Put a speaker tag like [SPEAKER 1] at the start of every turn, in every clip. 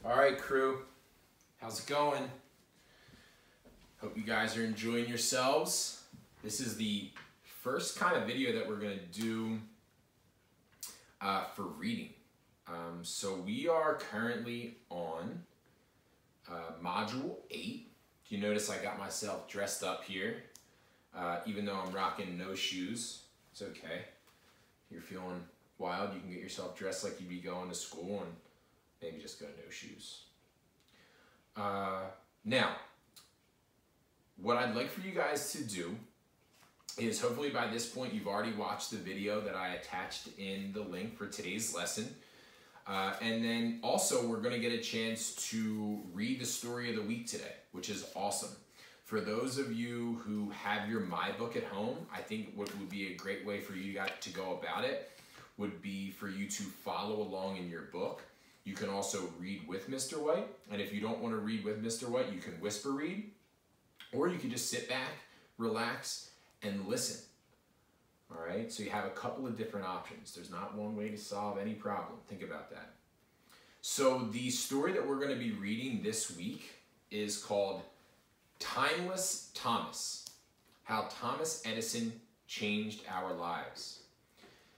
[SPEAKER 1] All right, crew, how's it going? Hope you guys are enjoying yourselves. This is the first kind of video that we're gonna do for reading. So we are currently on module 8. You notice I got myself dressed up here, even though I'm rocking no shoes. It's okay. If you're feeling wild, you can get yourself dressed like you'd be going to school and maybe just go no shoes. Now, what I'd like for you guys to do is, hopefully by this point you've already watched the video that I attached in the link for today's lesson. And then also we're going to get a chance to read the story of the week today, which is awesome. For those of you who have your My Book at home, I think what would be a great way for you guys to go about it would be for you to follow along in your book. You can also read with Mr. White, and if you don't want to read with Mr. White, you can whisper read, or you can just sit back, relax, and listen. All right, so you have a couple of different options. There's not one way to solve any problem. Think about that. So the story that we're going to be reading this week is called Timeless Thomas, How Thomas Edison Changed Our Lives.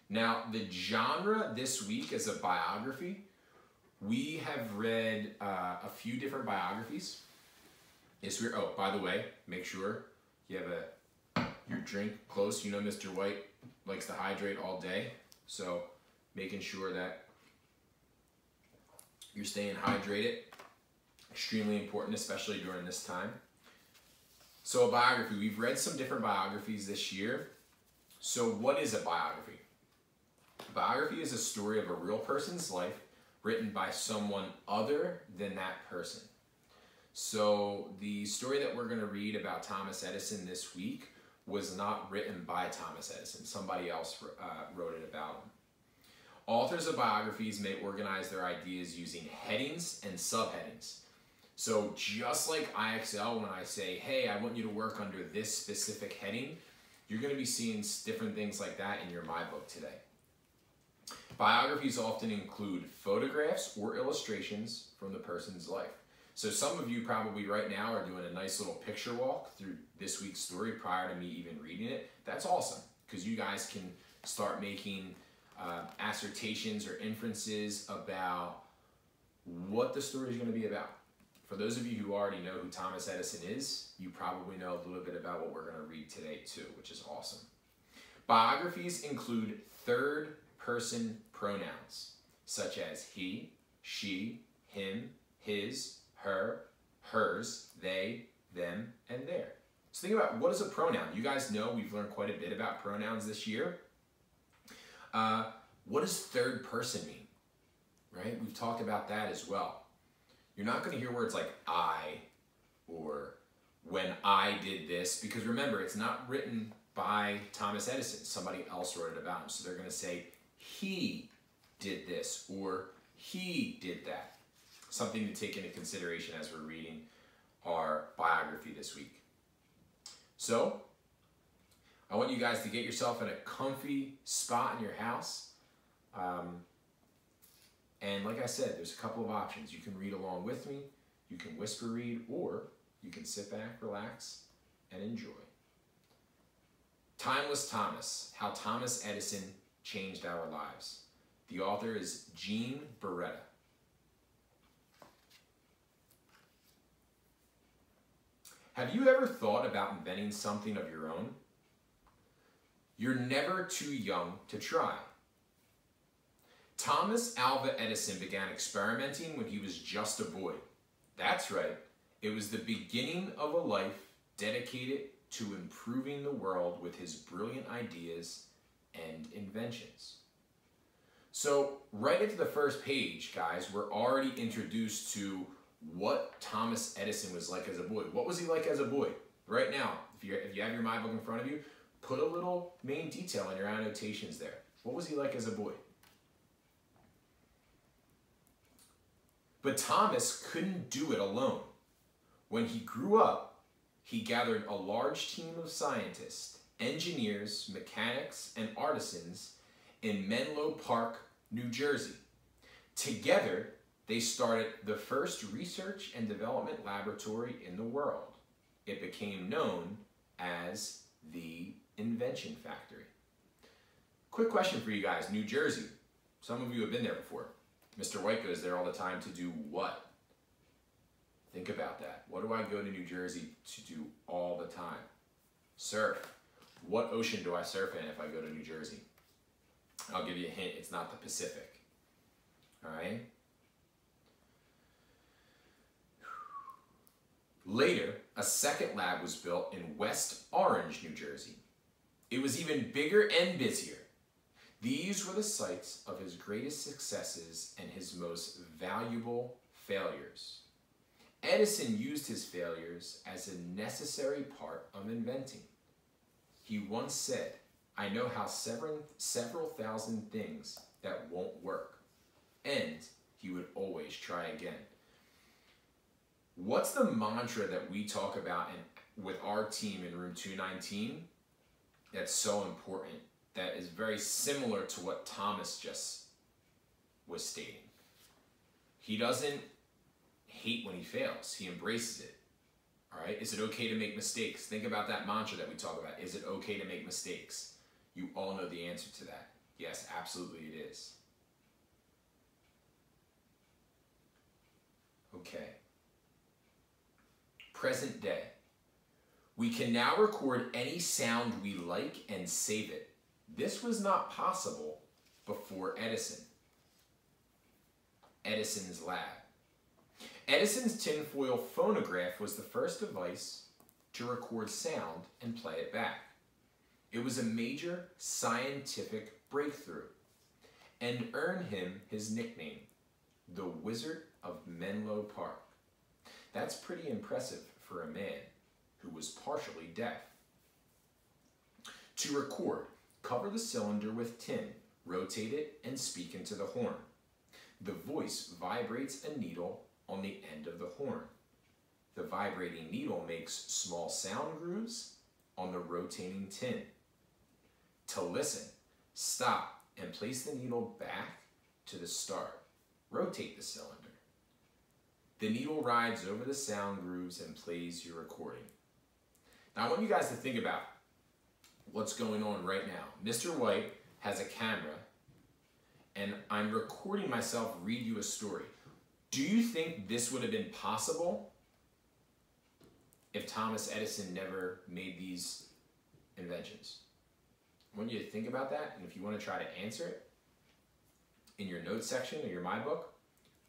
[SPEAKER 1] Now, the genre this week is a biography. We have read a few different biographies. Yes, oh, by the way, make sure you have your drink close. You know Mr. White likes to hydrate all day, so making sure that you're staying hydrated, extremely important, especially during this time. So a biography, we've read some different biographies this year. So what is a biography? A biography is a story of a real person's life written by someone other than that person. So the story that we're going to read about Thomas Edison this week was not written by Thomas Edison. Somebody else wrote it about him. Authors of biographies may organize their ideas using headings and subheadings. So just like IXL, when I say, hey, I want you to work under this specific heading, you're going to be seeing different things like that in your My Book today. Biographies often include photographs or illustrations from the person's life. So some of you probably right now are doing a nice little picture walk through this week's story prior to me even reading it. That's awesome, because you guys can start making assertions or inferences about what the story is going to be about. For those of you who already know who Thomas Edison is, you probably know a little bit about what we're going to read today too, which is awesome. Biographies include third-person pronouns, such as he, she, him, his, her, hers, they, them, and their. So think about, what is a pronoun? You guys know we've learned quite a bit about pronouns this year. What does third person mean? Right? We've talked about that as well. You're not going to hear words like I or when I did this, because remember, it's not written by Thomas Edison. Somebody else wrote it about him. So they're going to say he did this or he did that. Something to take into consideration as we're reading our biography this week. So I want you guys to get yourself in a comfy spot in your house. And like I said, there's a couple of options. You can read along with me, you can whisper read, or you can sit back, relax, and enjoy. Timeless Thomas, How Thomas Edison Changed Our Lives. The author is Jean Beretta. Have you ever thought about inventing something of your own? You're never too young to try. Thomas Alva Edison began experimenting when he was just a boy. That's right, it was the beginning of a life dedicated to improving the world with his brilliant ideas and inventions. So right into the first page, guys, we're already introduced to what Thomas Edison was like as a boy. What was he like as a boy? Right now, if you have your My Book in front of you, put a little main detail in your annotations there. What was he like as a boy? But Thomas couldn't do it alone. When he grew up, he gathered a large team of scientists, engineers, mechanics, and artisans in Menlo Park, New Jersey. Together, They started the first research and development laboratory in the world. It became known as the Invention Factory. Quick question for you guys. New Jersey. Some of you have been there before. Mr. White goes there all the time to do what? Think about that. What do I go to New Jersey to do all the time? Surf. What ocean do I surf in if I go to New Jersey? I'll give you a hint. It's not the Pacific. All right? Later, a second lab was built in West Orange, New Jersey. It was even bigger and busier. These were the sites of his greatest successes and his most valuable failures. Edison used his failures as a necessary part of inventing. He once said, "I know how several thousand things that won't work," and he would always try again. What's the mantra that we talk about with our team in room 219 that's so important, that is very similar to what Thomas just was stating? He doesn't hate when he fails. He embraces it. All right? Is it okay to make mistakes? Think about that mantra that we talk about. Is it okay to make mistakes? You all know the answer to that. Yes, absolutely it is. Okay. Present day. We can now record any sound we like and save it. This was not possible before Edison. Edison's lab. Edison's tinfoil phonograph was the first device to record sound and play it back. It was a major scientific breakthrough and earned him his nickname, the Wizard of Menlo Park. That's pretty impressive for a man who was partially deaf. To record, cover the cylinder with tin, rotate it, and speak into the horn. The voice vibrates a needle on the end of the horn. The vibrating needle makes small sound grooves on the rotating tin. To listen, stop and place the needle back to the start. Rotate the cylinder. The needle rides over the sound grooves and plays your recording. Now I want you guys to think about what's going on right now. Mr. White has a camera and I'm recording myself read you a story. Do you think this would have been possible if Thomas Edison never made these inventions? I want you to think about that, and if you want to try to answer it in your notes section of your My Book,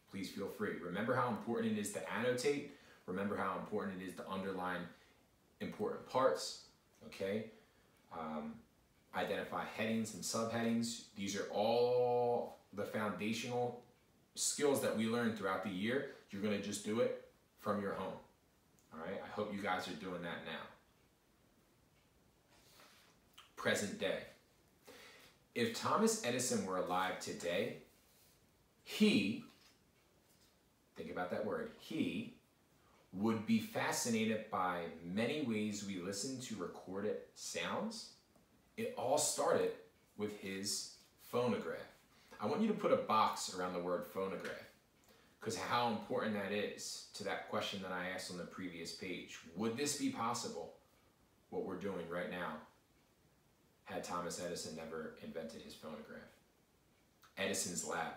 [SPEAKER 1] please feel free. Remember how important it is to annotate. Remember how important it is to underline important parts, okay? Identify headings and subheadings. These are all the foundational skills that we learn throughout the year. You're going to just do it from your home, all right? I hope you guys are doing that now. Present day. If Thomas Edison were alive today, he, think about that word, he would be fascinated by many ways we listen to recorded sounds. It all started with his phonograph. I want you to put a box around the word phonograph, because how important that is to that question that I asked on the previous page. Would this be possible, what we're doing right now, had Thomas Edison never invented his phonograph? Edison's lab.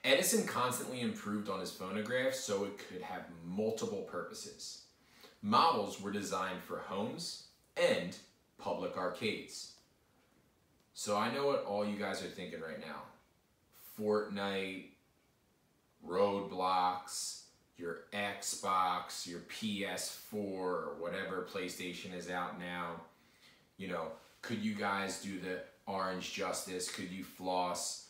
[SPEAKER 1] Edison constantly improved on his phonograph so it could have multiple purposes. Models were designed for homes and public arcades. So I know what all you guys are thinking right now. Fortnite, Roblox, your Xbox, your PS4, or whatever PlayStation is out now. You know, could you guys do the orange justice? Could you floss?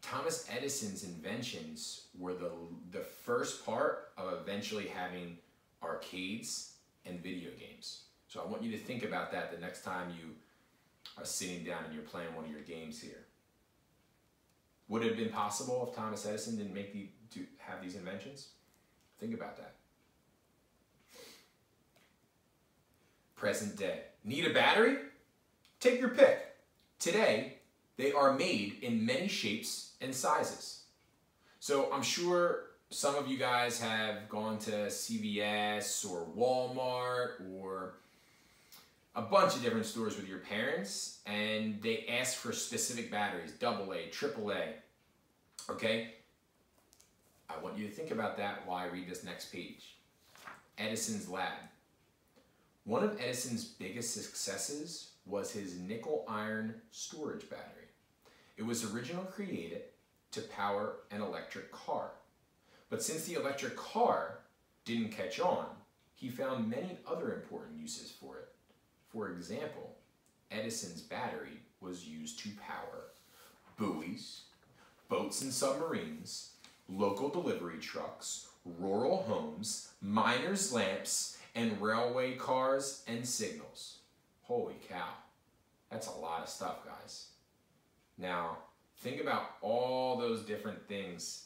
[SPEAKER 1] Thomas Edison's inventions were the first part of eventually having arcades and video games. So I want you to think about that the next time you are sitting down and you're playing one of your games here. Would it have been possible if Thomas Edison didn't have these inventions? Think about that. Present day. Need a battery? Take your pick. Today, they are made in many shapes and sizes. So I'm sure some of you guys have gone to CVS or Walmart or a bunch of different stores with your parents, and they ask for specific batteries, AA, AAA, okay? I want you to think about that while I read this next page. Edison's lab. One of Edison's biggest successes was his nickel iron storage battery. It was originally created to power an electric car. But since the electric car didn't catch on, he found many other important uses for it. For example, Edison's battery was used to power buoys, boats and submarines, local delivery trucks, rural homes, miners' lamps, and railway cars and signals. Holy cow, that's a lot of stuff, guys. Now, think about all those different things